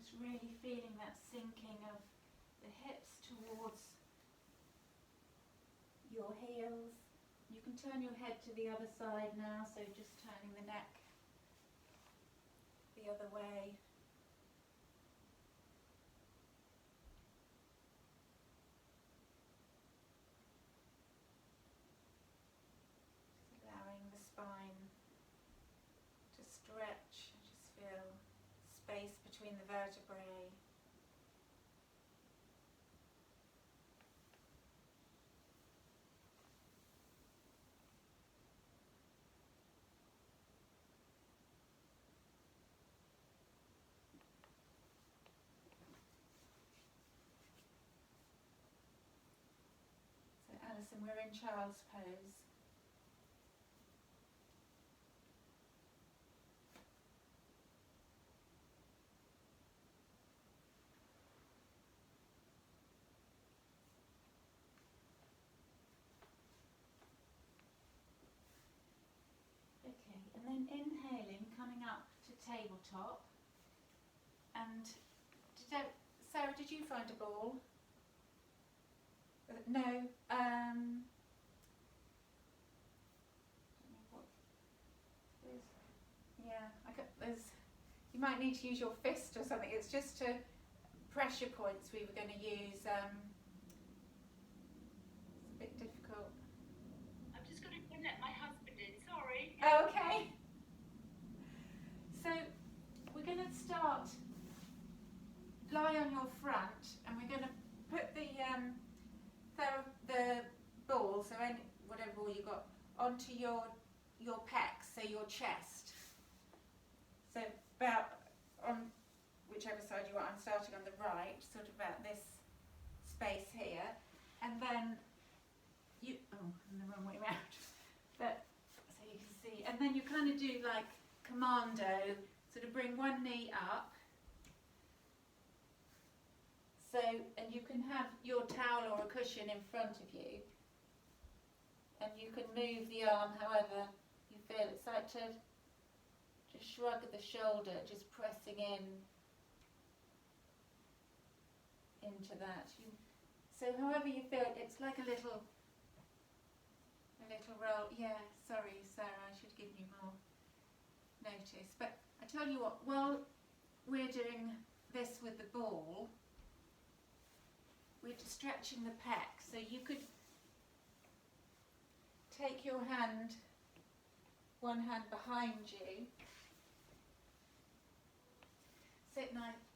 Just really feeling that sinking of the hips towards your heels. You can turn your head to the other side now, so just turning the neck the other way. Just allowing the spine to stretch. Just feel space between the vertebrae. So Alison, we're in child's pose. Okay, and then inhaling, coming up to tabletop. And Sarah, did you find a ball? No. You might need to use your fist or something. It's just to pressure points we were going to use. It's a bit difficult. I'm just going to let my husband in, sorry. Oh, okay. So we're going to start, lie on your front, and we're going to put the ball, so whatever ball you got, onto your pecs, so your chest. So about on whichever side you want. I'm starting on the right, sort of about this space here, and then I'm the wrong way around. But so you can see, and then you kind of do like commando, sort of bring one knee up. So, and you can have your towel or a cushion in front of you, and you can move the arm however you feel. It's like to just shrug the shoulder, just pressing into that. So however you feel, it's like a little roll. Yeah, sorry Sarah, I should give you more notice. But I tell you what, while we're doing this with the ball, we're stretching the pec. So you could take your hand, one hand behind you,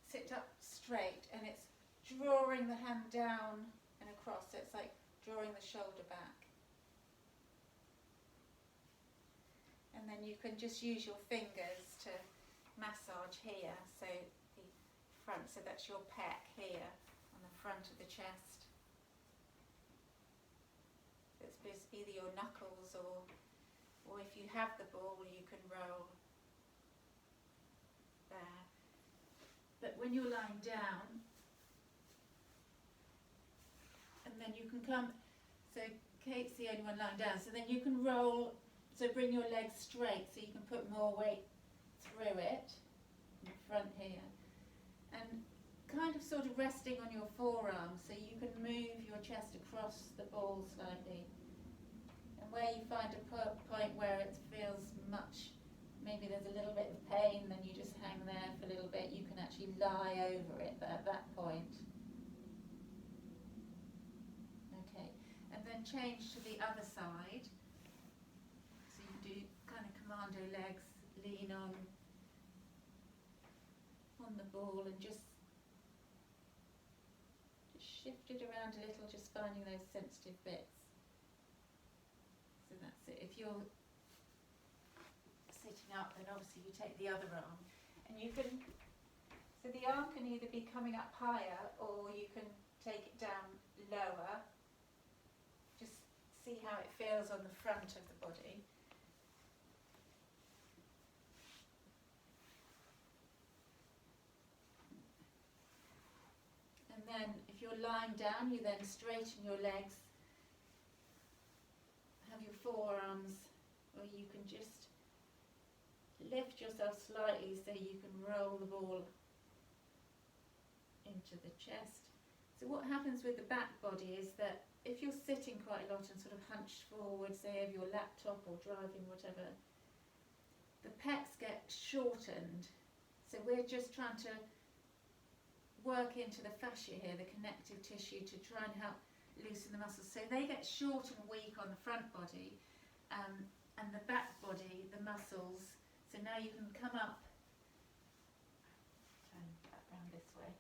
sit up straight, and it's drawing the hand down and across. So it's like drawing the shoulder back. And then you can just use your fingers to massage here, so the front, so that's your pec here on the front of the chest. It's either your knuckles or if you have the ball, you can roll there. But when you're lying down, and then you can come, so Kate's the only one lying down, so then you can roll, so bring your legs straight so you can put more weight through it, in the front here, and kind of sort of resting on your forearm so you can move your chest across the ball slightly. And where you find a point where it feels much, maybe there's a little bit of pain, then you just hang there for a little bit. You can actually lie over it at that point. Okay, and then change to the other side. So you do kind of commando legs, lean on the ball, and just shift it around a little, just finding those sensitive bits. So that's it. If you're sitting up, then obviously you take the other arm, and you can, so the arm can either be coming up higher or you can take it down lower. Just see how it feels on the front of the body. And then if you're lying down, you then straighten your legs, have your forearms, or you can just lift yourself slightly so you can roll the ball into the chest. So what happens with the back body is that if you're sitting quite a lot and sort of hunched forward, say over your laptop or driving, whatever, the pecs get shortened. So we're just trying to work into the fascia here, the connective tissue, to try and help loosen the muscles. So they get short and weak on the front body, and the back body, the muscles. So now you can come up, turn back round this way,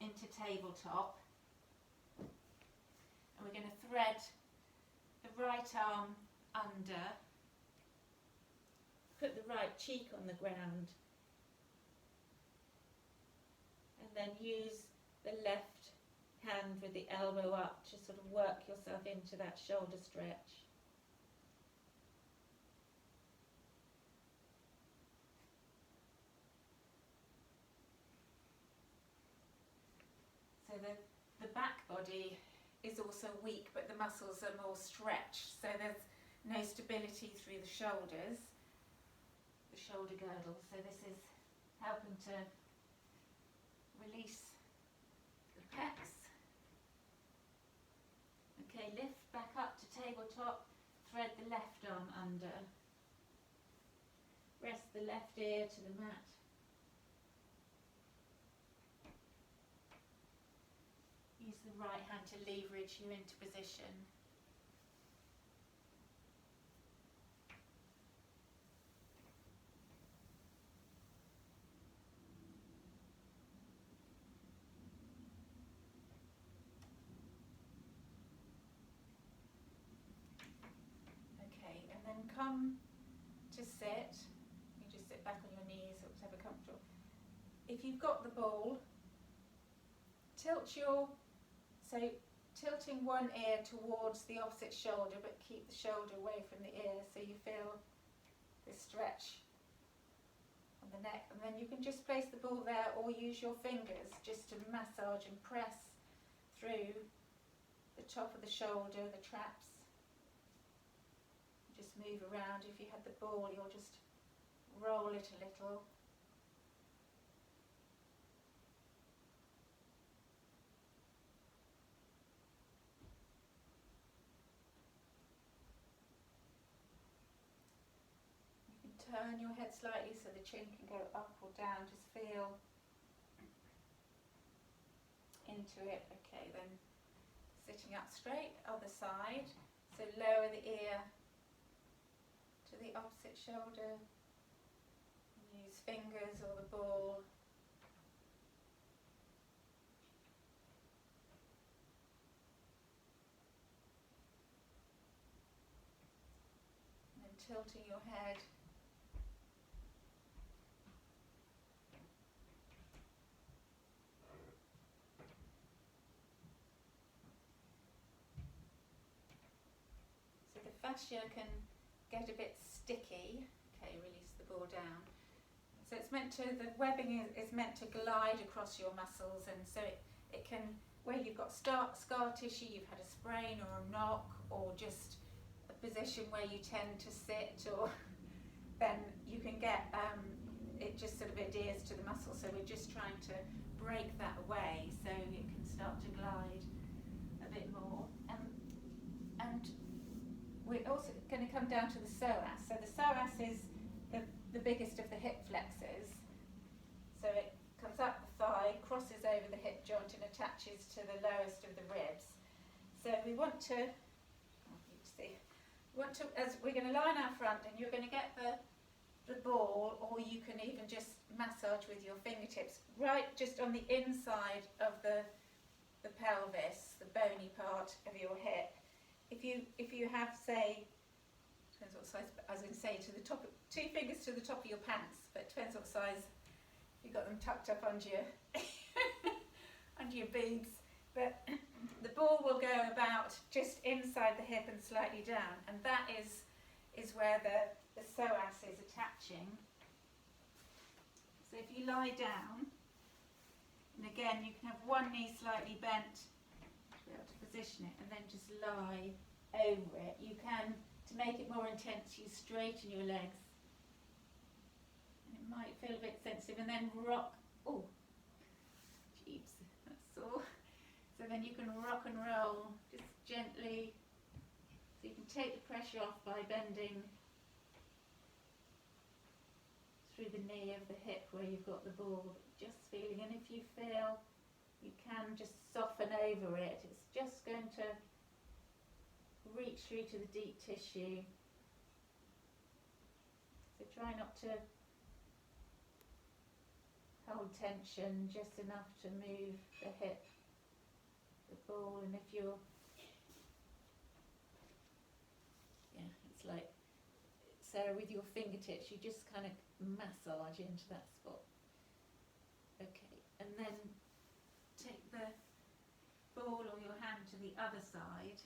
into tabletop. And we're going to thread the right arm under, put the right cheek on the ground, and then use the left hand with the elbow up to sort of work yourself into that shoulder stretch. So the back body is also weak, but the muscles are more stretched, so there's no stability through the shoulders, the shoulder girdle. So this is helping to release the pecs. Okay, lift back up to tabletop, thread the left arm under, rest the left ear to the mat. Use the right hand to leverage you into position. Okay, and then come to sit. You just sit back on your knees, or whatever comfortable. If you've got the ball, tilting one ear towards the opposite shoulder, but keep the shoulder away from the ear, so you feel this stretch on the neck. And then you can just place the ball there, or use your fingers just to massage and press through the top of the shoulder, the traps. Just move around. If you had the ball, you'll just roll it a little. Turn your head slightly so the chin can go up or down. Just feel into it. Okay, then sitting up straight, other side. So lower the ear to the opposite shoulder. Use fingers or the ball. And then tilting your head. Fascia can get a bit sticky. Okay, release the ball down. So it's meant to, the webbing is meant to glide across your muscles, and so it can, where you've got scar tissue, you've had a sprain or a knock, or just a position where you tend to sit, or then you can get, it just sort of adheres to the muscle. So we're just trying to break that away so it can start to glide a bit more. And we're also going to come down to the psoas. So the psoas is the biggest of the hip flexors. So it comes up the thigh, crosses over the hip joint, and attaches to the lowest of the ribs. So we want to, as we're going to line our front, and you're going to get the ball, or you can even just massage with your fingertips, right just on the inside of the pelvis, the bony part of your hip. If you have, say, depends what size, I was going to say, to the top, 2 fingers to the top of your pants, but it depends what size. You've got them tucked up under your under your boobs. But the ball will go about just inside the hip and slightly down, and that is where the psoas is attaching. So if you lie down, and again you can have one knee slightly bent to be able to position it, and then just lie over it. You can, to make it more intense, you straighten your legs. And it might feel a bit sensitive, and then rock. Oh, but then you can rock and roll just gently, so you can take the pressure off by bending through the knee of the hip where you've got the ball, just feeling, and if you feel you can just soften over it, it's just going to reach through to the deep tissue. So try not to hold tension, just enough to move the hip, the ball, and if you're, yeah, it's like, Sarah, with your fingertips, you just kind of massage into that spot. Okay, and then take the ball or your hand to the other side.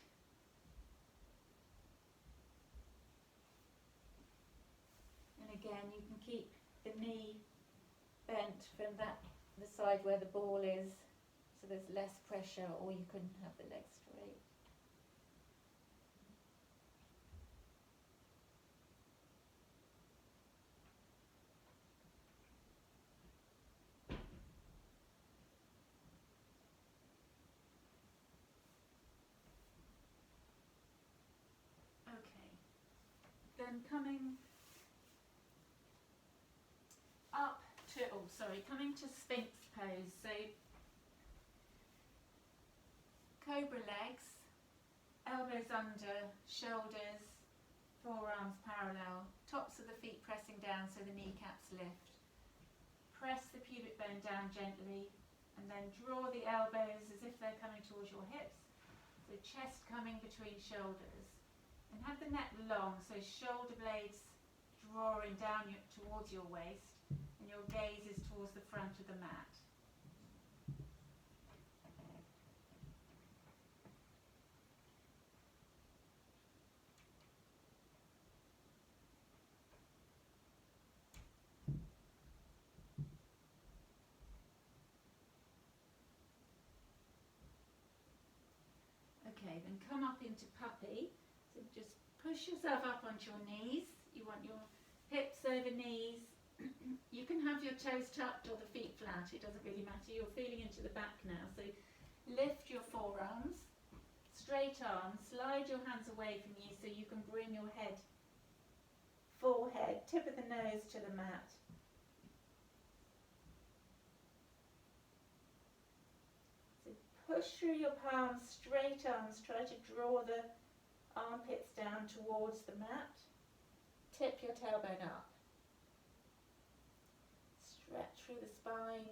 And again, you can keep the knee bent from the side where the ball is, so there's less pressure, or you can have the legs straight. Okay, then coming up to, coming to Sphinx pose. So cobra legs, elbows under, shoulders, forearms parallel, tops of the feet pressing down so the kneecaps lift. Press the pubic bone down gently, and then draw the elbows as if they're coming towards your hips. So chest coming between shoulders. And have the neck long, so shoulder blades drawing down towards your waist, and your gaze is towards the front of the mat. Okay, then come up into puppy. So just push yourself up onto your knees. You want your hips over knees. You can have your toes tucked or the feet flat, it doesn't really matter. You're feeling into the back now. So lift your forearms, straight arms, slide your hands away from you so you can bring your head, forehead, tip of the nose to the mat. So push through your palms, straight arms, try to draw the armpits down towards the mat. Tip your tailbone up. Stretch through the spine.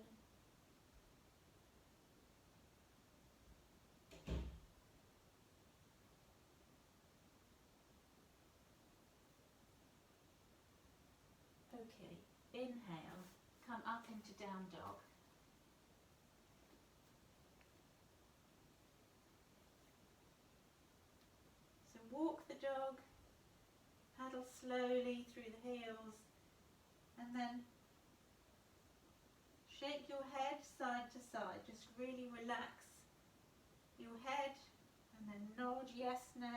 Okay, inhale, come up into down dog. So walk the dog, paddle slowly through the heels, and then shake your head side to side. Just really relax your head and then nod yes, no.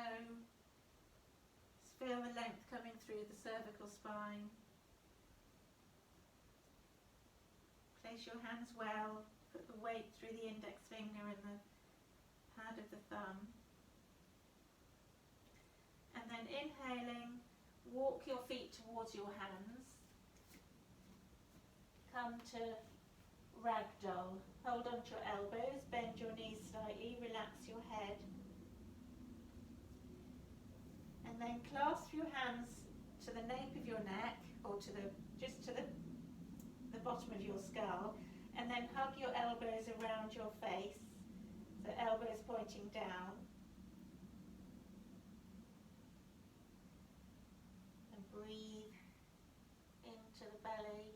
Just feel the length coming through the cervical spine. Place your hands well, put the weight through the index finger and the pad of the thumb. And then inhaling, walk your feet towards your hands. Come to ragdoll. Hold on to your elbows, bend your knees slightly, relax your head. And then clasp your hands to the nape of your neck, or to the bottom of your skull, and then hug your elbows around your face, so elbows pointing down. And breathe into the belly.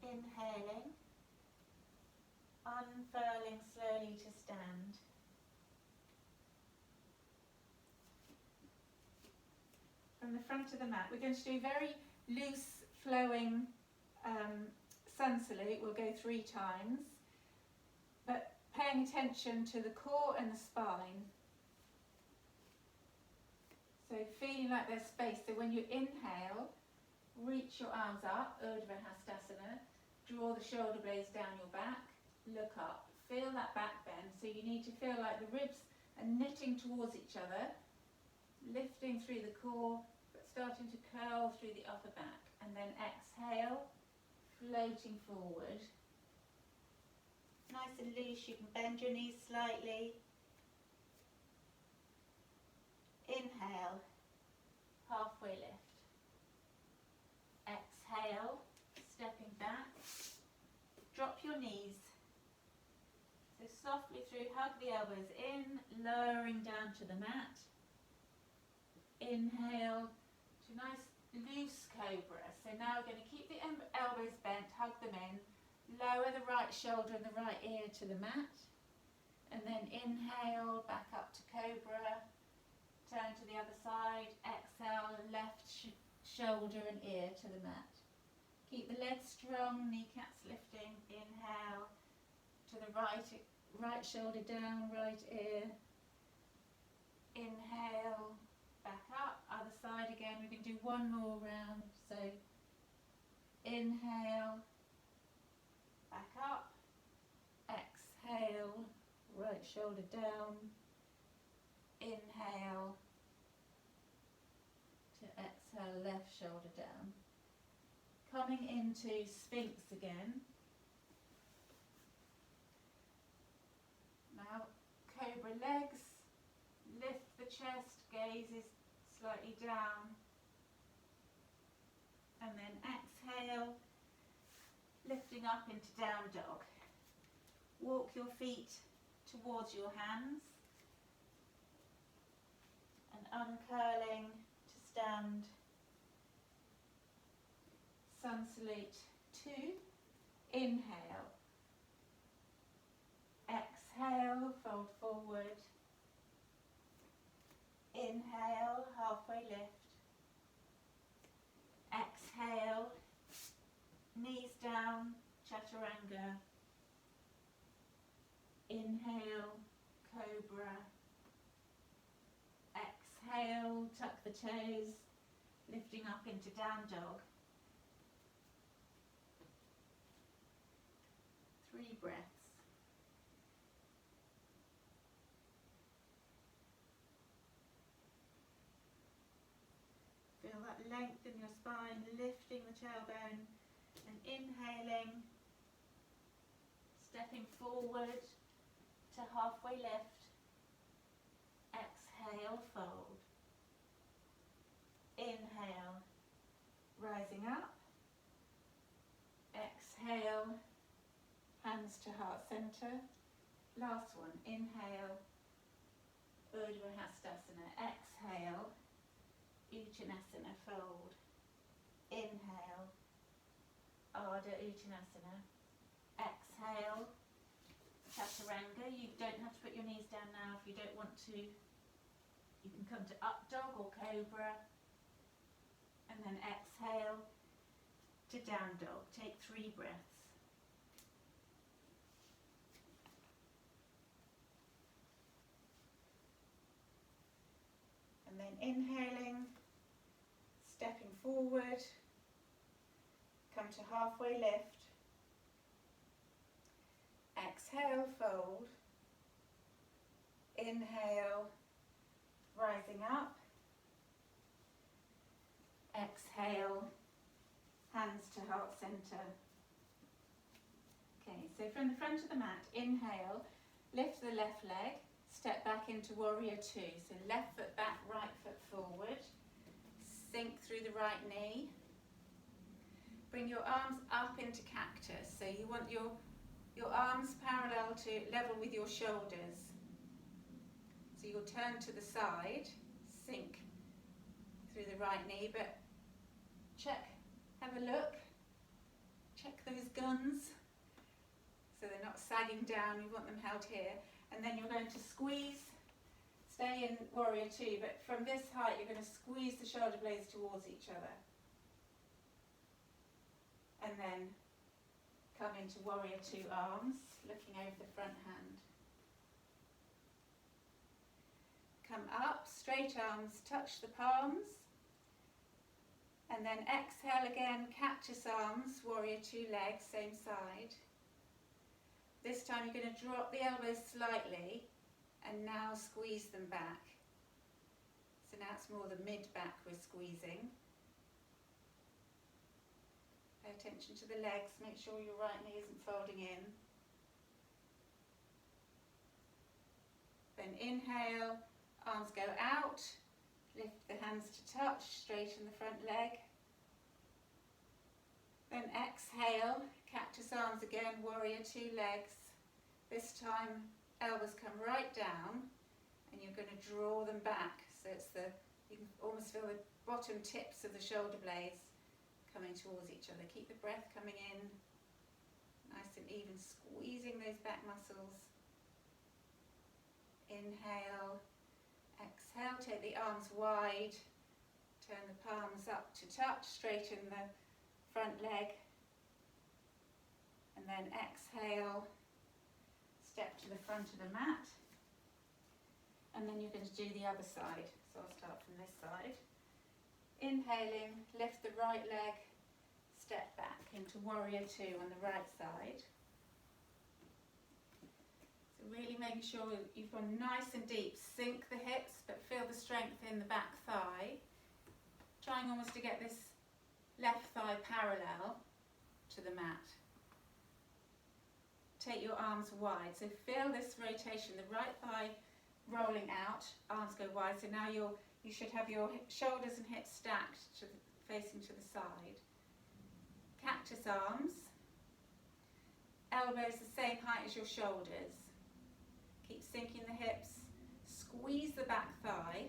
Inhaling, unfurling slowly to stand. From the front of the mat, we're going to do very loose flowing sun salute. We'll go 3 times, but paying attention to the core and the spine. So feeling like there's space. So when you inhale, reach your arms up, Urdhva Hastasana, draw the shoulder blades down your back, look up, feel that back bend, so you need to feel like the ribs are knitting towards each other, lifting through the core, but starting to curl through the upper back, and then exhale, floating forward. Nice and loose, you can bend your knees slightly. Inhale, halfway lift. Exhale, stepping back. Drop your knees. So softly through, hug the elbows in, lowering down to the mat. Inhale to nice loose cobra. So now we're going to keep the elbows bent, hug them in. Lower the right shoulder and the right ear to the mat. And then inhale, back up to cobra. Turn to the other side. Exhale, left shoulder and ear to the mat. Keep the legs strong, kneecaps lifting. Inhale to the right shoulder down, right ear. Inhale, back up. Other side again. We can do one more round. So inhale, back up, exhale, right shoulder down, inhale, to exhale, left shoulder down. Coming into Sphinx again. Now, cobra legs, lift the chest, gaze is slightly down, and then exhale, lifting up into down dog. Walk your feet towards your hands and uncurling to stand. Sun salute 2. Inhale. Exhale, fold forward. Inhale, halfway lift. Exhale, knees down, chaturanga. Inhale, cobra. Exhale, tuck the toes, lifting up into down dog. 3 breaths. Feel that length in your spine, lifting the tailbone and inhaling, stepping forward to halfway lift. Exhale, fold. Inhale, rising up. Exhale, hands to heart center. Last one, inhale, Urdhva Hastasana. Exhale, Uttanasana, fold. Inhale, Ardha Uttanasana. Exhale, chaturanga. You don't have to put your knees down now if you don't want to. You can come to up dog or cobra. And then exhale to down dog. Take 3 breaths. And then inhaling, stepping forward, come to halfway lift. Exhale, fold. Inhale, rising up. Exhale, hands to heart center. Okay, so from the front of the mat, inhale, lift the left leg, step back into warrior 2. So left foot back, right foot forward. Sink through the right knee. Bring your arms up into cactus. So you want your arms parallel to level with your shoulders. So you'll turn to the side, sink through the right knee, but check, have a look, check those guns. So they're not sagging down, you want them held here. And then you're going to squeeze, stay in warrior 2, but from this height you're going to squeeze the shoulder blades towards each other. And then come into warrior 2 arms, looking over the front hand. Come up, straight arms, touch the palms. And then exhale again, cactus arms, warrior two legs, same side. This time you're going to drop the elbows slightly and now squeeze them back. So now it's more the mid-back we're squeezing. Pay attention to the legs, make sure your right knee isn't folding in. Then inhale, arms go out, lift the hands to touch, straighten the front leg. Then exhale, cactus arms again, warrior two legs. This time elbows come right down and you're going to draw them back. So it's you can almost feel the bottom tips of the shoulder blades coming towards each other. Keep the breath coming in, nice and even, squeezing those back muscles. Inhale, exhale, take the arms wide, turn the palms up to touch, straighten the front leg, and then exhale, step to the front of the mat, and then you're going to do the other side. So I'll start from this side. Inhaling, lift the right leg, step back into warrior two on the right side. So really making sure you've gone nice and deep. Sink the hips, but feel the strength in the back thigh. Trying almost to get this left thigh parallel to the mat. Take your arms wide. So feel this rotation, the right thigh rolling out, arms go wide. So now you should have your shoulders and hips stacked facing to the side. Cactus arms, elbows the same height as your shoulders. Keep sinking the hips, squeeze the back thigh,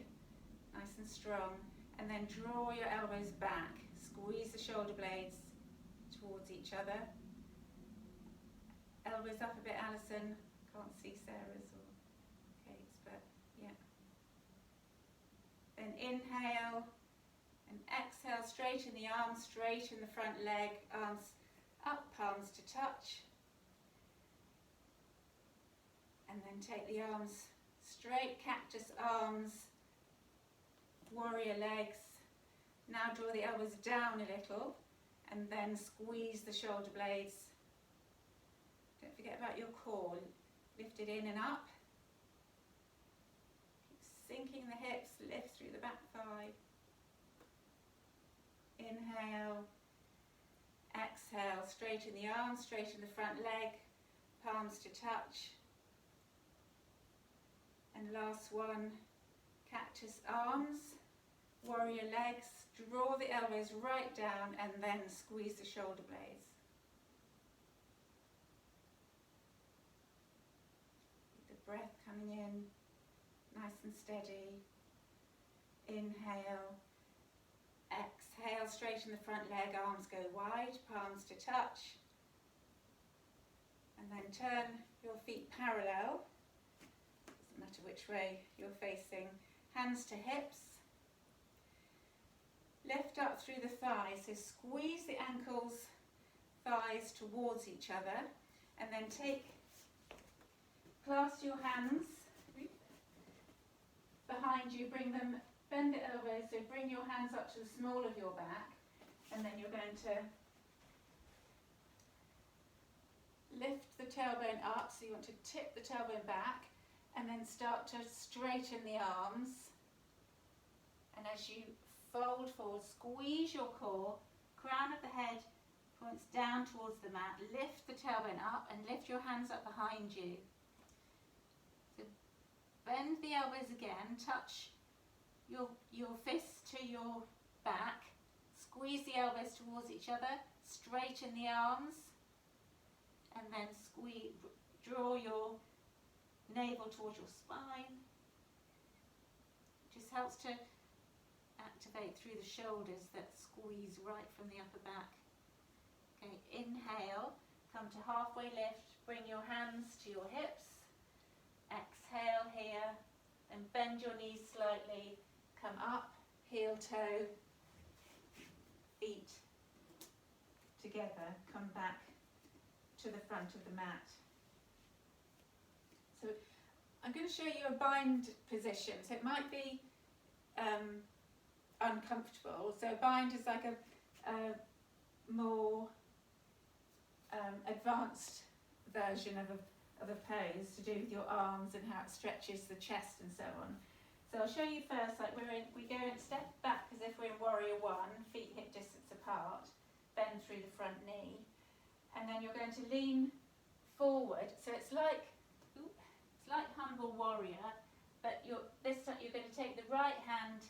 nice and strong, and then draw your elbows back. Squeeze the shoulder blades towards each other. Elbows up a bit, Alison. Can't see Sarah's or Kate's, but yeah. Then inhale and exhale, straighten the arms, straighten the front leg, arms up, palms to touch. And then take the arms straight, cactus arms, warrior legs. Now draw the elbows down a little and then squeeze the shoulder blades. Don't forget about your core. Lift it in and up. Keep sinking the hips, lift through the back thigh. Inhale, exhale, straighten the arms, straighten the front leg, palms to touch. And last one, cactus arms, warrior legs, draw the elbows right down and then squeeze the shoulder blades. Keep the breath coming in, nice and steady. Inhale, exhale, straighten the front leg, arms go wide, palms to touch. And then turn your feet parallel. Doesn't matter which way you're facing. Hands to hips. Lift up through the thighs, so squeeze the ankles, thighs towards each other, and then clasp your hands behind you, bend the elbows, so bring your hands up to the small of your back, and then you're going to lift the tailbone up, so you want to tip the tailbone back, and then start to straighten the arms, and as you fold forward, squeeze your core, crown of the head points down towards the mat, lift the tailbone up and lift your hands up behind you. So bend the elbows again, touch your fists to your back, squeeze the elbows towards each other, straighten the arms, and then draw your navel towards your spine. It just helps to activate through the shoulders that squeeze right from the upper back. Okay, inhale, come to halfway lift, bring your hands to your hips. Exhale here, and bend your knees slightly, come up, heel toe, feet together, come back to the front of the mat. So I'm going to show you a bind position. So it might be uncomfortable. So a bind is like a more advanced version of a pose to do with your arms and how it stretches the chest and so on. So I'll show you first, like we go and step back as if we're in Warrior One, feet hip distance apart, bend through the front knee, and then you're going to lean forward. So it's like Humble Warrior, but this time you're going to take the right hand.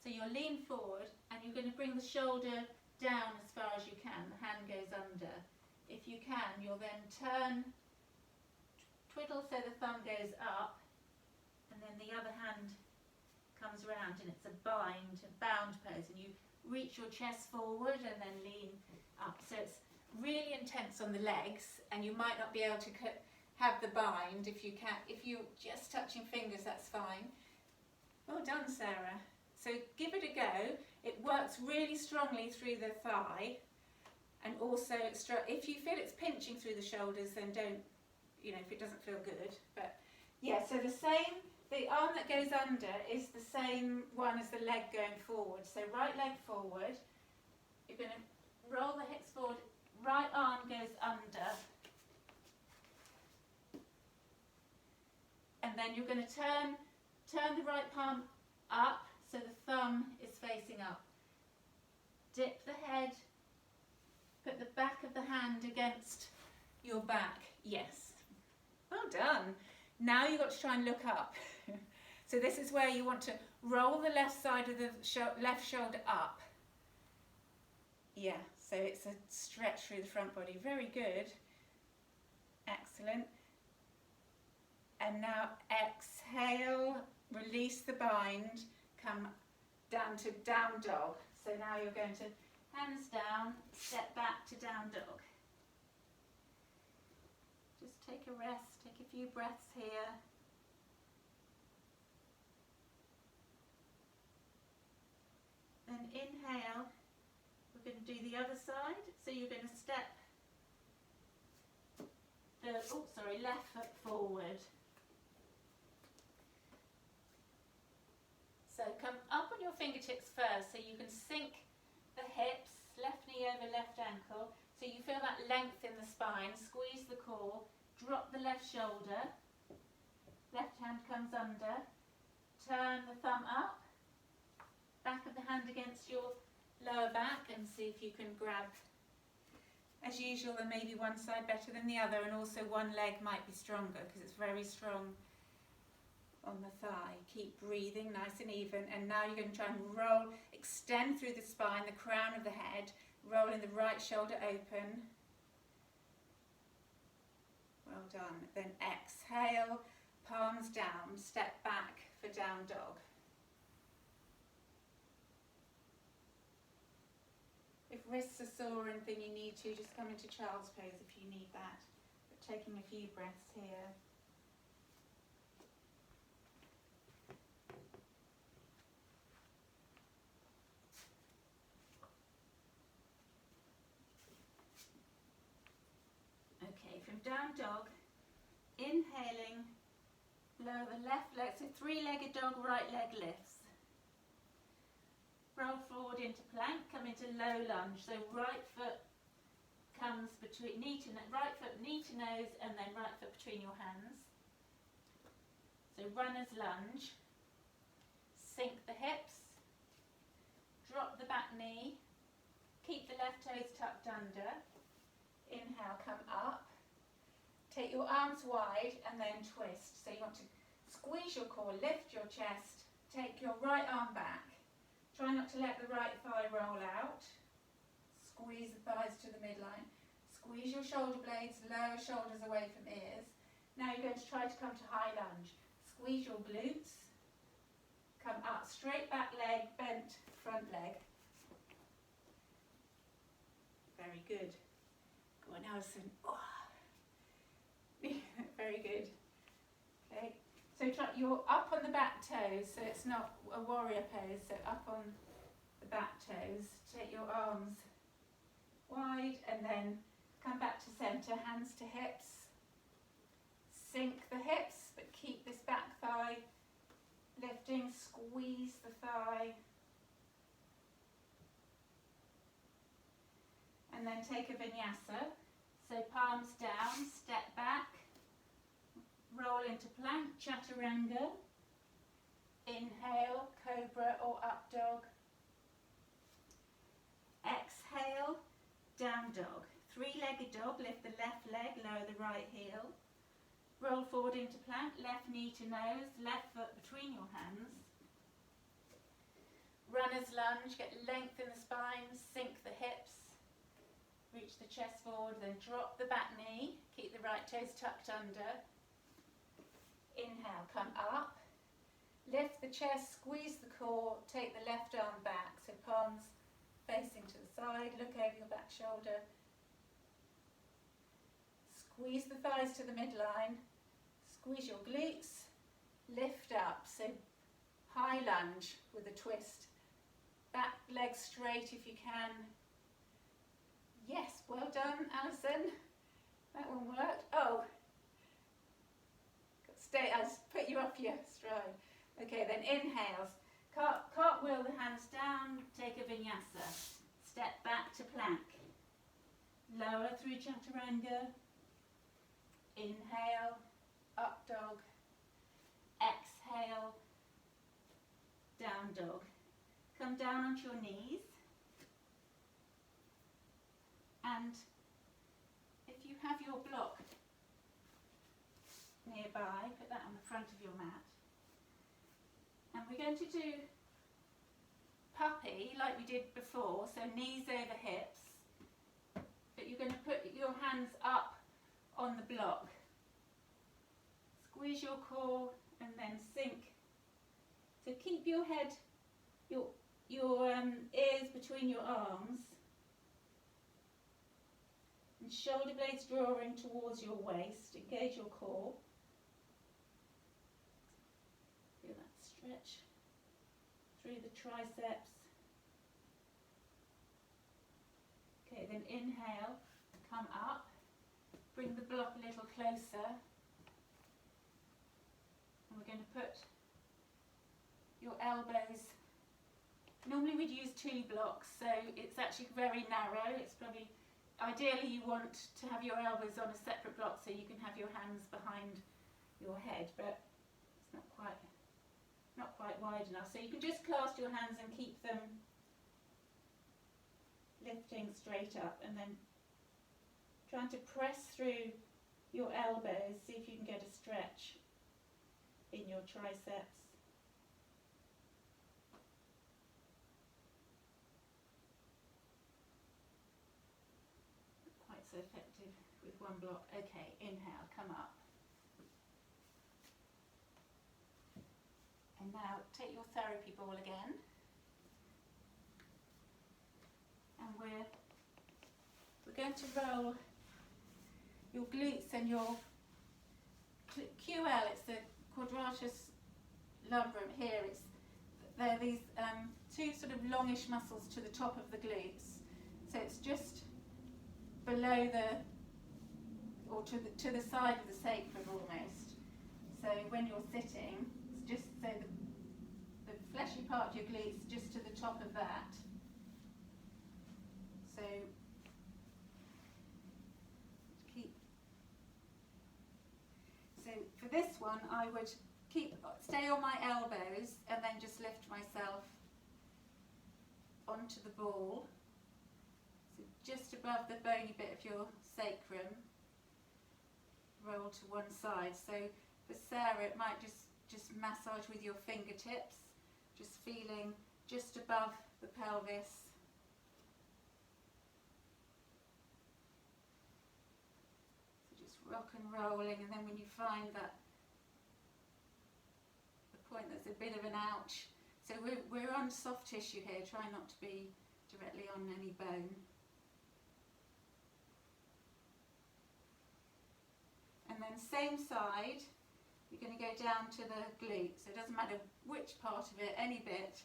So you'll lean forward and you're going to bring the shoulder down as far as you can. The hand goes under. If you can, you'll then turn, twiddle so the thumb goes up, and then the other hand comes round, and it's a bound pose, and you reach your chest forward and then lean up. So it's really intense on the legs, and you might not be able to have the bind. If you can, if you're just touching fingers, that's fine. Well done, Sarah. So give it a go. It works really strongly through the thigh, and also if you feel it's pinching through the shoulders, then don't, if it doesn't feel good. But yeah, so the arm that goes under is the same one as the leg going forward. So right leg forward, you're going to roll the hips forward, right arm goes under, and then you're going to turn the right palm up so the thumb is facing up. Dip the head, put the back of the hand against your back. Yes. Well done. Now you've got to try and look up. So this is where you want to roll the left side of the left shoulder up. Yeah, so it's a stretch through the front body. Very good. Excellent. And now exhale, release the bind, come down to down dog. So now you're going to hands down, step back to down dog. Just take a rest, take a few breaths here. Then inhale, we're going to do the other side. So you're going to step the, left foot forward. So come up on your fingertips first, so you can sink the hips, left knee over left ankle, so you feel that length in the spine. Squeeze the core, drop the left shoulder, left hand comes under, turn the thumb up, back of the hand against your lower back, and see if you can grab. As usual, there may be one side better than the other, and also one leg might be stronger because it's very strong on the thigh. Keep breathing nice and even, and now you're going to try and roll, extend through the spine, the crown of the head, rolling the right shoulder open. Well done. Then exhale, palms down, step back for down dog. If wrists are sore or anything you need to, just come into child's pose if you need that. But taking a few breaths here. Okay, from down dog, inhaling, lower the left leg, so three-legged dog, right leg lifts. Roll forward into plank, come into low lunge, so right foot comes between right foot knee to nose, and then right foot between your hands. So runner's lunge, sink the hips, drop the back knee, keep the left toes tucked under. Inhale, come up, take your arms wide and then twist. So you want to squeeze your core, lift your chest, take your right arm back. Try not to let the right thigh roll out. Squeeze the thighs to the midline. Squeeze your shoulder blades, lower shoulders away from ears. Now you're going to try to come to high lunge. Squeeze your glutes. Come up, straight back leg, bent front leg. Very good. Go on, Alison. Oh. Very good. Okay. So you're up on the back toes, so it's not a warrior pose, so up on the back toes. Take your arms wide and then come back to centre, hands to hips. sink the hips, but keep this back thigh lifting, squeeze the thigh. And then take a vinyasa. So palms down, step back, roll into plank, chaturanga. Inhale, cobra or up dog. Exhale, down dog. Three-legged dog, lift the left leg, lower the right heel. Roll forward into plank, left knee to nose, left foot between your hands. Runner's lunge, get length in the spine, sink the hips. Reach the chest forward, then drop the back knee. Keep the right toes tucked under. Inhale, come up. Lift the chest, squeeze the core, take the left arm back. So palms facing to the side, look over your back shoulder. Squeeze the thighs to the midline. Squeeze your glutes. Lift up. So high lunge with a twist. Back leg straight if you can. Yes, well done, Alison. That one worked. Oh, I put you off your stride. Okay, then inhales. Cartwheel the hands down, take a vinyasa. Step back to plank. Lower through chaturanga. Inhale, up dog. Exhale, down dog. Come down onto your knees. And if you have your block nearby, put that on the front of your mat. And we're going to do puppy like we did before, so knees over hips. But you're going to put your hands up on the block. Squeeze your core and then sink. So keep your head, your ears between your arms. And shoulder blades drawing towards your waist. Engage your core. Feel that stretch through the triceps. Okay, then inhale, come up. Bring the block a little closer. And we're going to put your elbows. Normally we'd use 2 blocks, so it's actually very narrow. It's probably ideally you want to have your elbows on a separate block so you can have your hands behind your head, but it's not quite wide enough. So you can just clasp your hands and keep them lifting straight up, and then trying to press through your elbows, see if you can get a stretch in your triceps. So effective with one block. Okay, inhale, come up. And now take your therapy ball again. And we're going to roll your glutes and your QL, it's the quadratus labrum here. They're these 2 sort of longish muscles to the top of the glutes. So it's just below or to the side of the sacrum almost. So when you're sitting, it's just so the fleshy part of your glutes just to the top of that. So for this one, I would stay on my elbows and then just lift myself onto the ball. Just above the bony bit of your sacrum, roll to one side. So for Sarah, it might just massage with your fingertips, just feeling just above the pelvis. So just rock and rolling, and then when you find that the point that's a bit of an ouch, so we're on soft tissue here, try not to be directly on any bone. And then same side, you're going to go down to the glute. So it doesn't matter which part of it, any bit.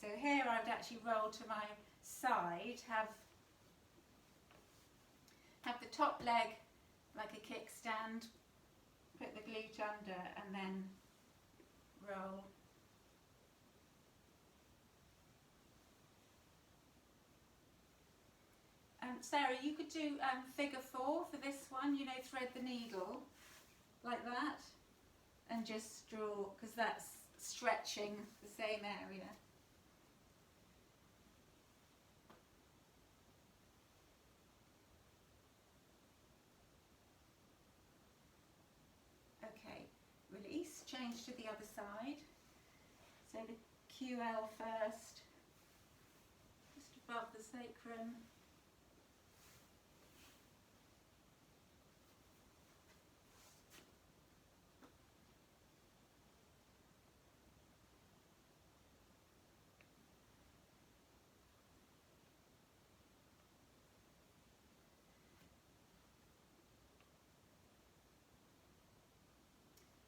So here I would actually roll to my side, have the top leg like a kickstand, put the glute under and then roll. Sarah, you could do figure 4 for this one, you know, thread the needle like that and just draw, because that's stretching the same area. Okay, release, change to the other side. So the QL first, just above the sacrum.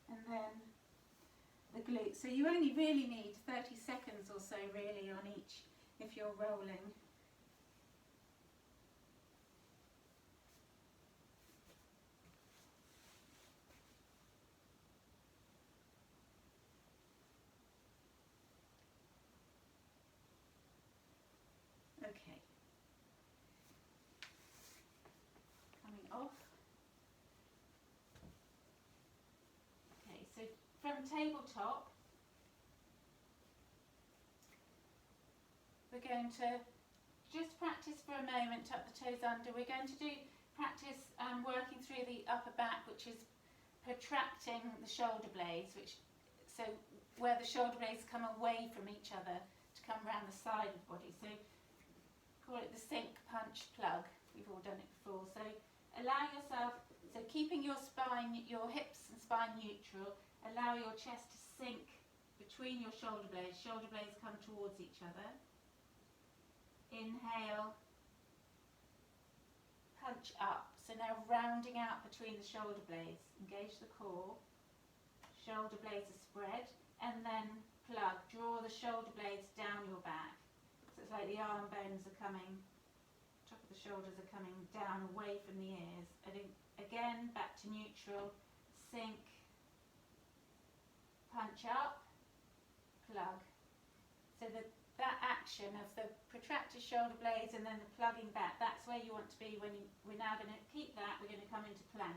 And then the glute. So you only really need 30 seconds or so really on each if you're rolling. Okay. Coming off. Okay, so from tabletop, we're going to just practice for a moment, tuck the toes under. We're going to practice working through the upper back, which is protracting the shoulder blades, so where the shoulder blades come away from each other to come around the side of the body. So call it the sink, punch, plug. We've all done it before. So allow yourself, so keeping your spine, your hips and spine neutral, allow your chest to sink between your shoulder blades. Shoulder blades come towards each other. Inhale, punch up. So now rounding out between the shoulder blades. Engage the core. Shoulder blades are spread. And then plug. Draw the shoulder blades down your back. So it's like the arm bones are coming, top of the shoulders are coming down away from the ears. And again, back to neutral. Sink. Punch up. Plug. So that action of the protracted shoulder blades and then the plugging back, that's where you want to be when we're now going to keep that, we're going to come into plank.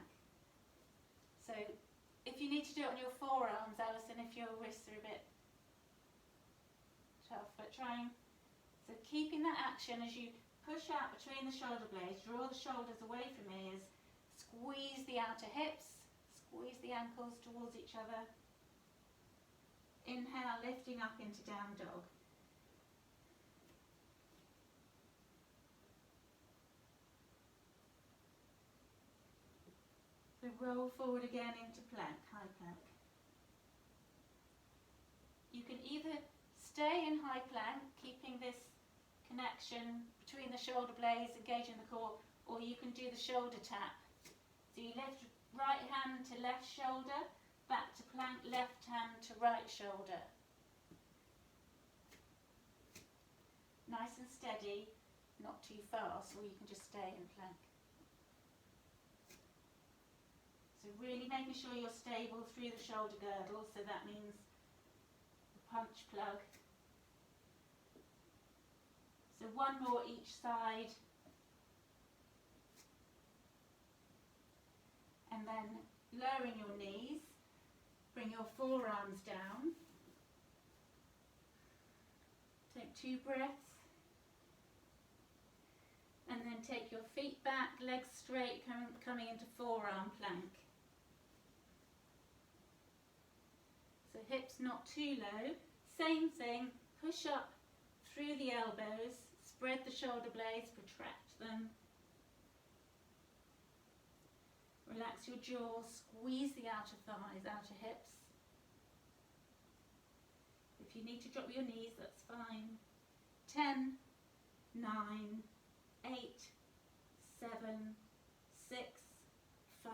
So if you need to do it on your forearms, Alison, if your wrists are a bit tough, but so keeping that action as you push out between the shoulder blades, draw the shoulders away from ears, squeeze the outer hips, squeeze the ankles towards each other. Inhale, lifting up into down dog. So roll forward again into plank, high plank. You can either stay in high plank, keeping this connection between the shoulder blades, engaging the core, or you can do the shoulder tap. So you lift right hand to left shoulder, back to plank, left hand to right shoulder. Nice and steady, not too fast, or you can just stay in plank. So really making sure you're stable through the shoulder girdle, so that means the punch plug. So one more each side. And then lowering your knees, bring your forearms down. Take 2 breaths. And then take your feet back, legs straight, coming into forearm plank. So hips not too low. Same thing, push up through the elbows, spread the shoulder blades, protract them. Relax your jaw, squeeze the outer thighs, outer hips. If you need to drop your knees, that's fine. 10, 9, 8, 7, 6, 5,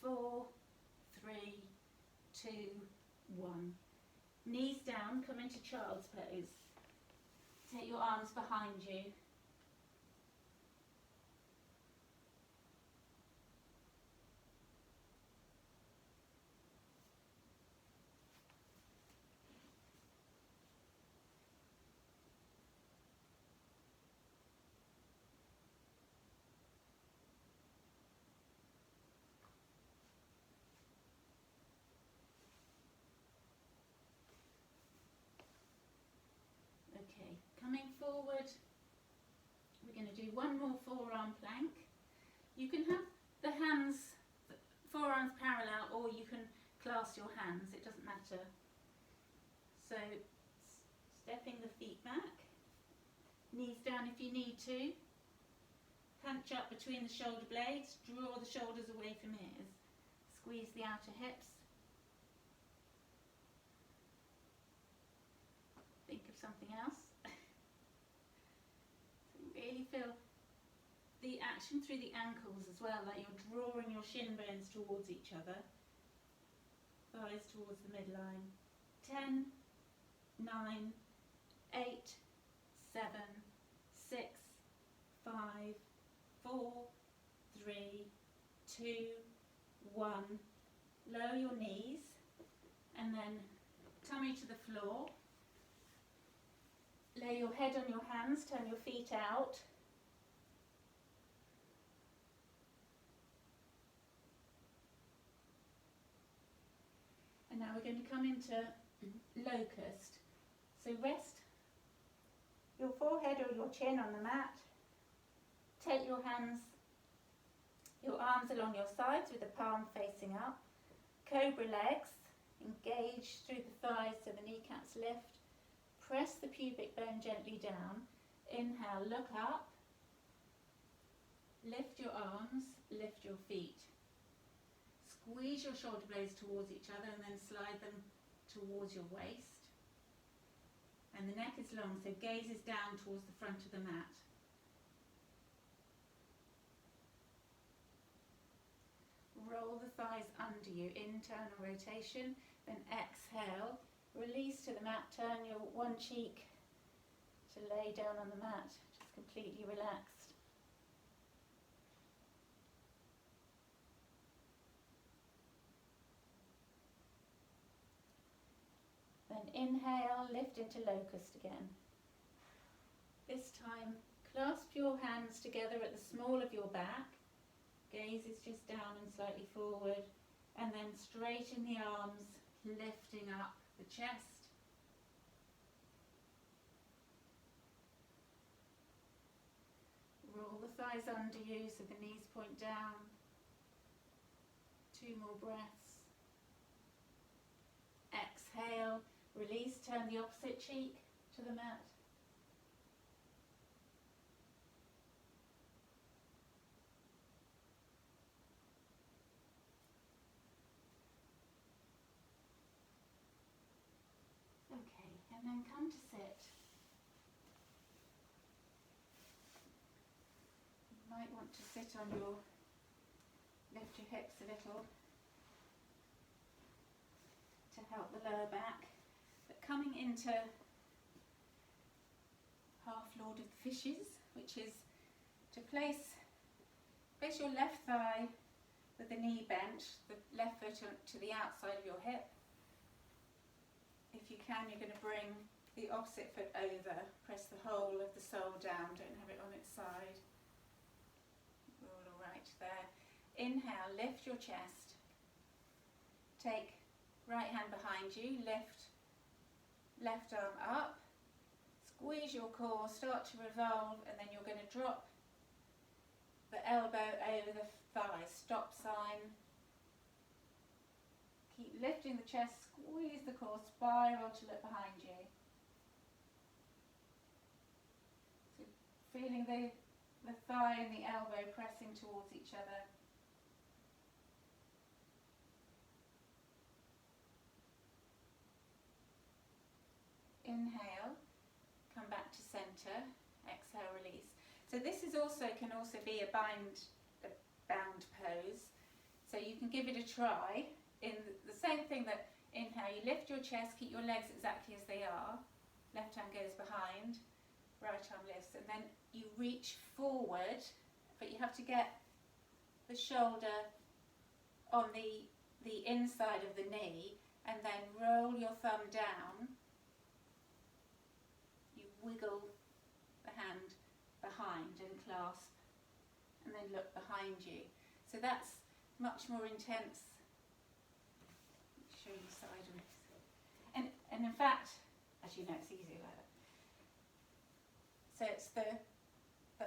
4, 3, 2, 1. Knees down, come into child's pose. Take your arms behind you. Okay, coming forward, we're going to do one more forearm plank. You can have the hands, forearms parallel, or you can clasp your hands, it doesn't matter. So stepping the feet back, knees down if you need to, punch up between the shoulder blades, draw the shoulders away from ears, squeeze the outer hips. Think of something else. So really feel the action through the ankles as well, like you're drawing your shin bones towards each other, thighs towards the midline. 10, 9, 8, 7, 6, 5, 4, 3, 2, 1. Lower your knees and then tummy to the floor. Lay your head on your hands, turn your feet out. And now we're going to come into locust. So rest your forehead or your chin on the mat. Take your hands, your arms along your sides with the palm facing up. Cobra legs, engage through the thighs so the kneecaps lift. Press the pubic bone gently down. Inhale, look up. Lift your arms, lift your feet. Squeeze your shoulder blades towards each other and then slide them towards your waist. And the neck is long, so gaze is down towards the front of the mat. Roll the thighs under you, internal rotation, then exhale. Release to the mat, turn your one cheek to lay down on the mat, just completely relaxed. Then inhale, lift into locust again. This time, clasp your hands together at the small of your back. Gaze is just down and slightly forward. And then straighten the arms, lifting up the chest. Roll the thighs under you so the knees point down. 2 more breaths. Exhale, release, turn the opposite cheek to the mat. Okay, and then come to sit. You might want to sit on your, lift your hips a little to help the lower back. But coming into half Lord of the Fishes, which is to place your left thigh with the knee bent, the left foot to the outside of your hip. If you can, you're going to bring the opposite foot over, press the whole of the sole down, don't have it on its side. We're all right there. Inhale, lift your chest. Take right hand behind you, lift left arm up, squeeze your core, start to revolve, and then you're going to drop the elbow over the thigh, stop sign. Keep lifting the chest, squeeze the core, spiral to look behind you. So feeling the thigh and the elbow pressing towards each other. Inhale, come back to centre, exhale, release. So this is can also be a bound pose. So you can give it a try in the same thing that inhale, you lift your chest, keep your legs exactly as they are. Left hand goes behind, right arm lifts, and then you reach forward, but you have to get the shoulder on the inside of the knee, and then roll your thumb down. You wiggle the hand behind and clasp, and then look behind you. So that's much more intense. Let me show you sideways. And in fact, as you know, it's easier like that. So it's the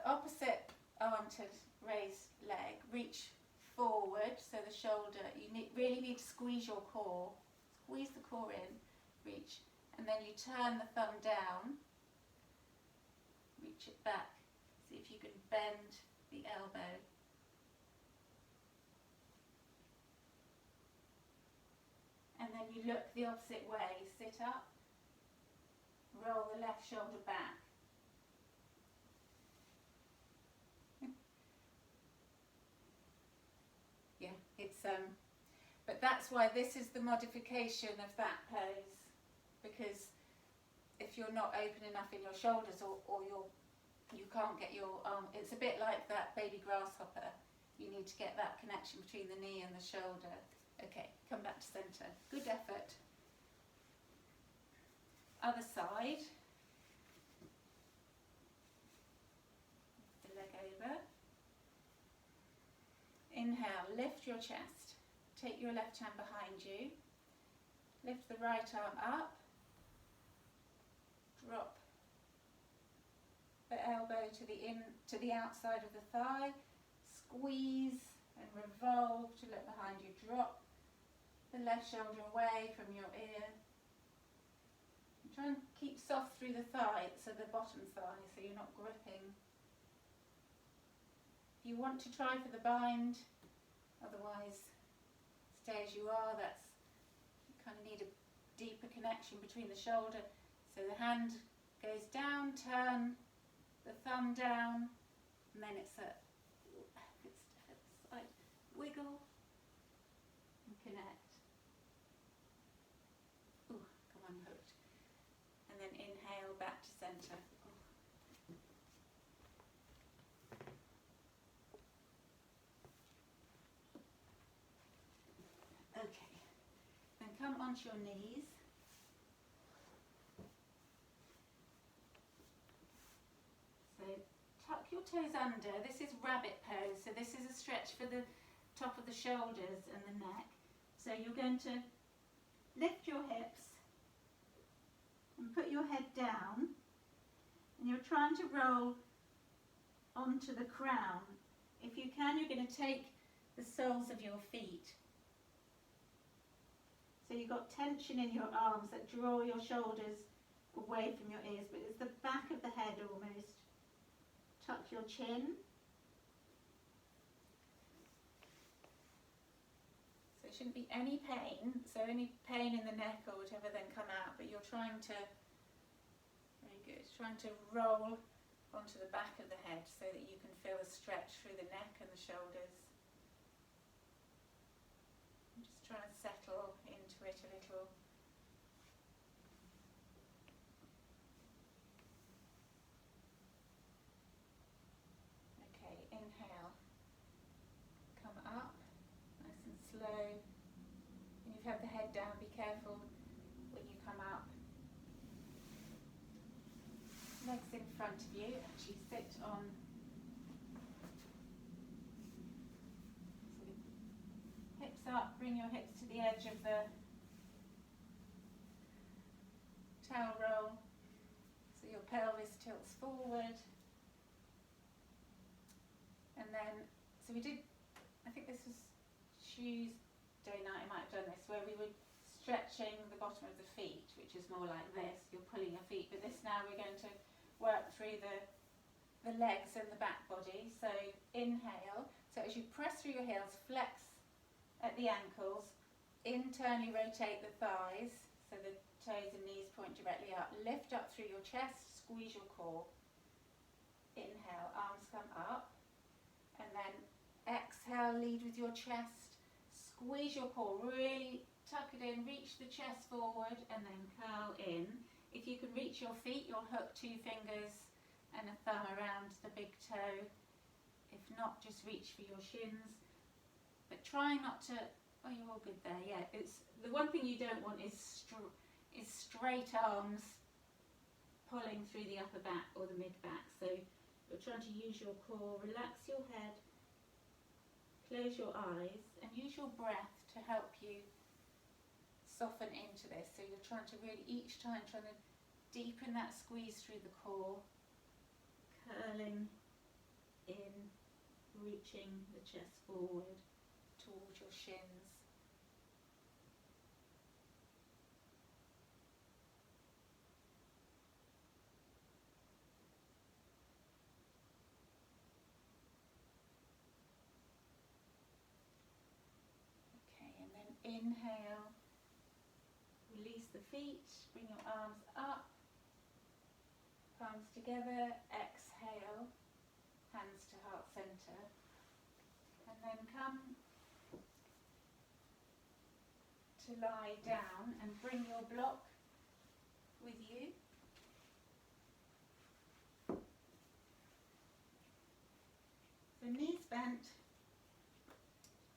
opposite arm to raised leg. Reach forward, so the shoulder, you really need to squeeze your core. Squeeze the core in, reach, and then you turn the thumb down, reach it back. See if you can bend the elbow. And then you look the opposite way, sit up, roll the left shoulder back. Yeah, it's but that's why this is the modification of that pose, because if you're not open enough in your shoulders or you can't get your arm, it's a bit like that baby grasshopper. You need to get that connection between the knee and the shoulder. Okay, come back to centre. Good effort. Other side. The leg over. Inhale, lift your chest. Take your left hand behind you. Lift the right arm up. Drop the elbow to the outside of the thigh. Squeeze and revolve to look behind you. Drop the left shoulder away from your ear. And try and keep soft through the thigh, so the bottom thigh, so you're not gripping. If you want to try for the bind, otherwise stay as you are. You kind of need a deeper connection between the shoulder. So the hand goes down, turn the thumb down, and then it's a side wiggle and connect. Ooh, come on, hooked. And then inhale back to centre. Okay, then come onto your knees. So tuck your toes under. This is rabbit pose. So this is a stretch for the top of the shoulders and the neck. So you're going to lift your hips and put your head down, and you're trying to roll onto the crown. If you can, you're going to take the soles of your feet. So you've got tension in your arms that draw your shoulders away from your ears, but it's the back of the head almost. Tuck your chin. So there shouldn't be any pain, so any pain in the neck or whatever then come out, but you're trying to, very good, trying to roll onto the back of the head so that you can feel a stretch through the neck and the shoulders. And just try and settle into it a little. Okay, inhale. Come up, nice and slow. When you've had the head down, be careful when you come up. Legs in front of you, actually sit on. So hips up, bring your hips to the edge of the towel roll, so your pelvis tilts forward. And then, so we did, I think this was Tuesday night, I might have done this, where we were stretching the bottom of the feet, which is more like this, you're pulling your feet, but this now we're going to work through the legs and the back body. So inhale, so as you press through your heels, flex at the ankles, internally rotate the thighs, so the toes and knees point directly up, lift up through your chest, squeeze your core. Inhale, arms come up, and then exhale, lead with your chest, squeeze your core, really tuck it in, reach the chest forward, and then curl in. If you can reach your feet, you'll hook 2 fingers and a thumb around the big toe. If not, just reach for your shins. But try not to, oh, you're all good there, yeah. It's the one thing you don't want is straight arms pulling through the upper back or the mid back. So you're trying to use your core, relax your head, close your eyes, and use your breath to help you soften into this. So you're trying to really, each time, trying to deepen that squeeze through the core. curling in, reaching the chest forward towards your shins. Okay, and then inhale, release the feet, bring your arms up, palms together, exhale, hands to heart center, and then come to lie down and bring your block with you. So knees bent,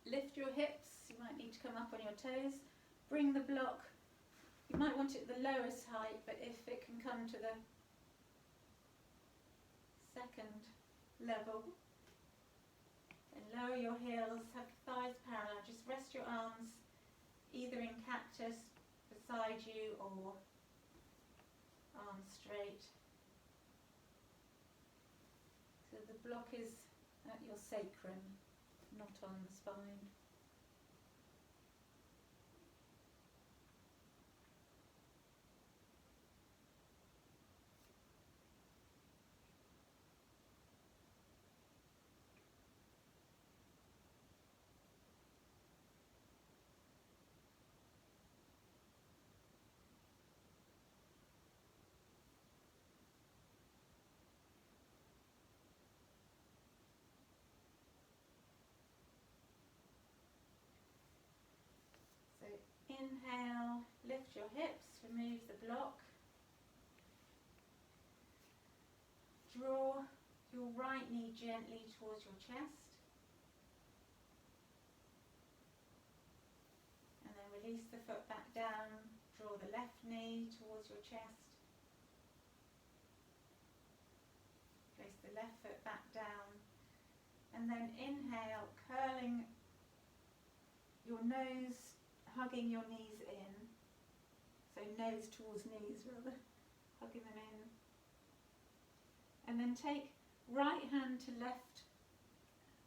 lift your hips, you might need to come up on your toes, bring the block, you might want it at the lowest height, but if it can come to the second level, then lower your heels, have thighs parallel, just rest your arms either in cactus beside you or arms straight. So the block is at your sacrum, not on the spine. So inhale, lift your hips, remove the block. Draw your right knee gently towards your chest. And then release the foot back down, draw the left knee towards your chest. Place the left foot back down. And then inhale, curling your nose, hugging your knees in. So nose towards knees rather, hugging them in. And then take right hand to left,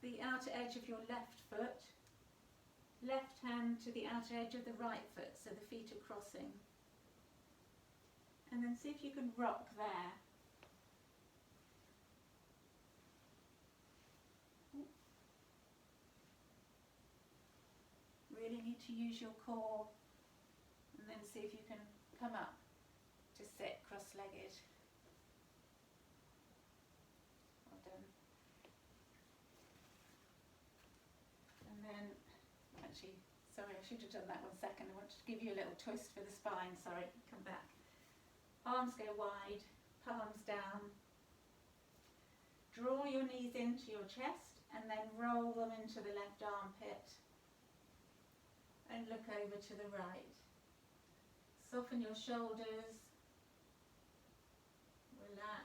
the outer edge of your left foot. Left hand to the outer edge of the right foot, so the feet are crossing. And then see if you can rock there. Really need to use your core, and then see if you can come up to sit cross-legged. Well done. And then, actually, sorry, I should have done that 1 second. I wanted to give you a little twist for the spine. Sorry, come back. Arms go wide, palms down. Draw your knees into your chest and then roll them into the left armpit. And look over to the right. Soften your shoulders. Relax.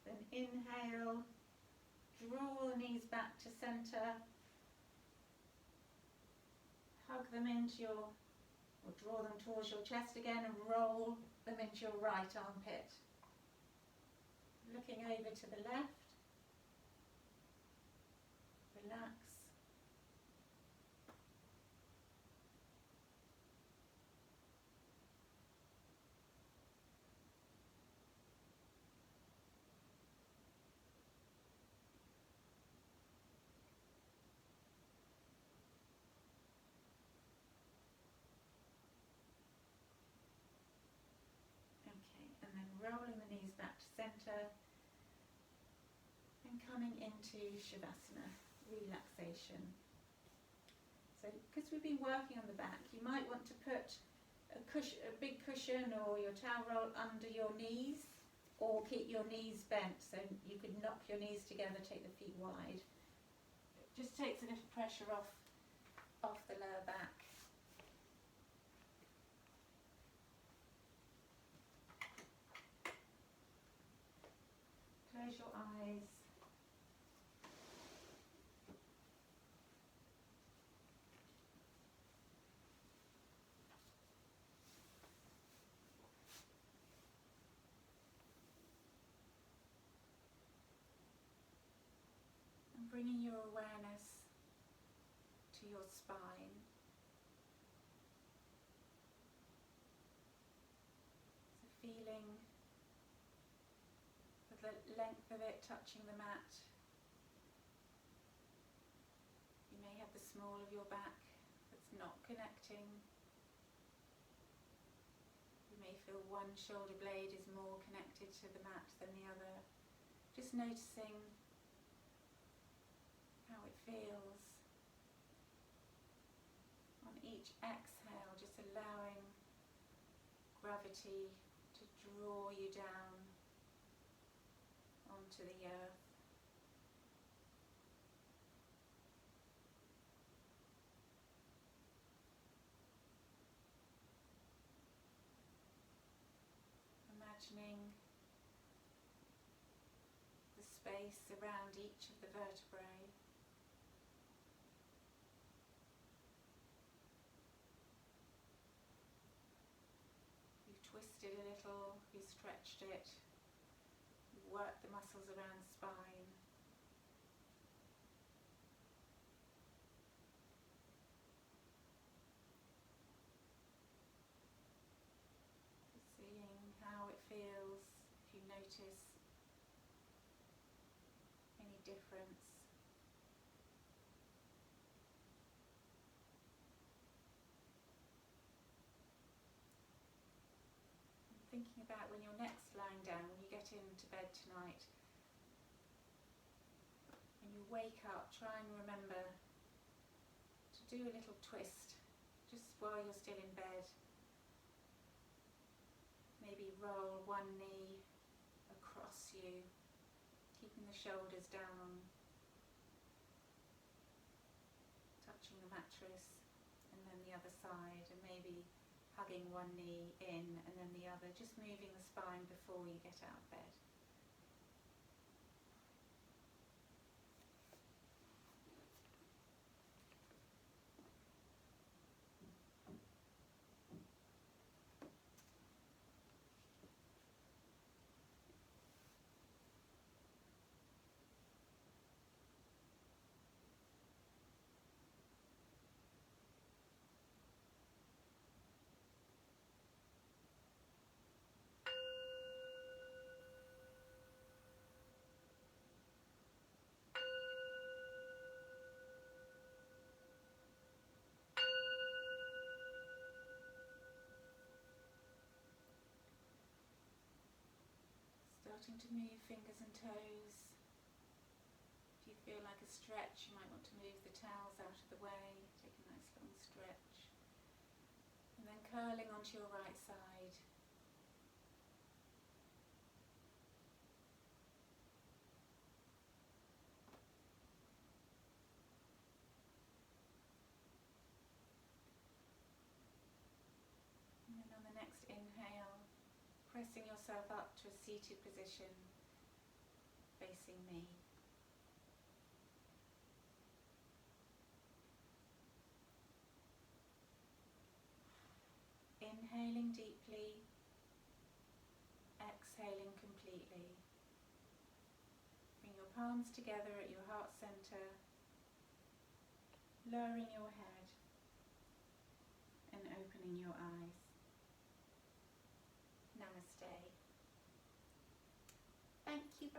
Then inhale. Draw the knees back to center. Hug them into your, or draw them towards your chest again and roll them into your right armpit. Looking over to the left. Relax. Rolling the knees back to center and coming into Shavasana, relaxation. So because we've been working on the back, you might want to put a big cushion or your towel roll under your knees, or keep your knees bent so you could knock your knees together, take the feet wide. It just takes a little pressure off the lower back. Close your eyes. bringing your awareness to your spine. So feeling the length of it touching the mat. You may have the small of your back that's not connecting. You may feel one shoulder blade is more connected to the mat than the other. Just noticing how it feels. On each exhale, just allowing gravity to draw you down onto the earth. Imagining the space around each of the vertebrae. You've twisted a little, you stretched it, you've worked the muscles around the spine. Seeing how it feels, if you notice any difference. And thinking about when you're next lying down, when you get into bed tonight, when you wake up, try and remember to do a little twist just while you're still in bed. Maybe roll one knee across you, keeping the shoulders down, touching the mattress, and then the other side, and maybe hugging one knee in and then the other, just moving the spine before you get out of bed. Starting to move fingers and toes. If you feel like a stretch, you might want to move the towels out of the way. Take a nice long stretch. And then curling onto your right side. And then on the next inhale, pressing yourself up to a seated position, facing me. Inhaling deeply, exhaling completely. Bring your palms together at your heart center, lowering your head.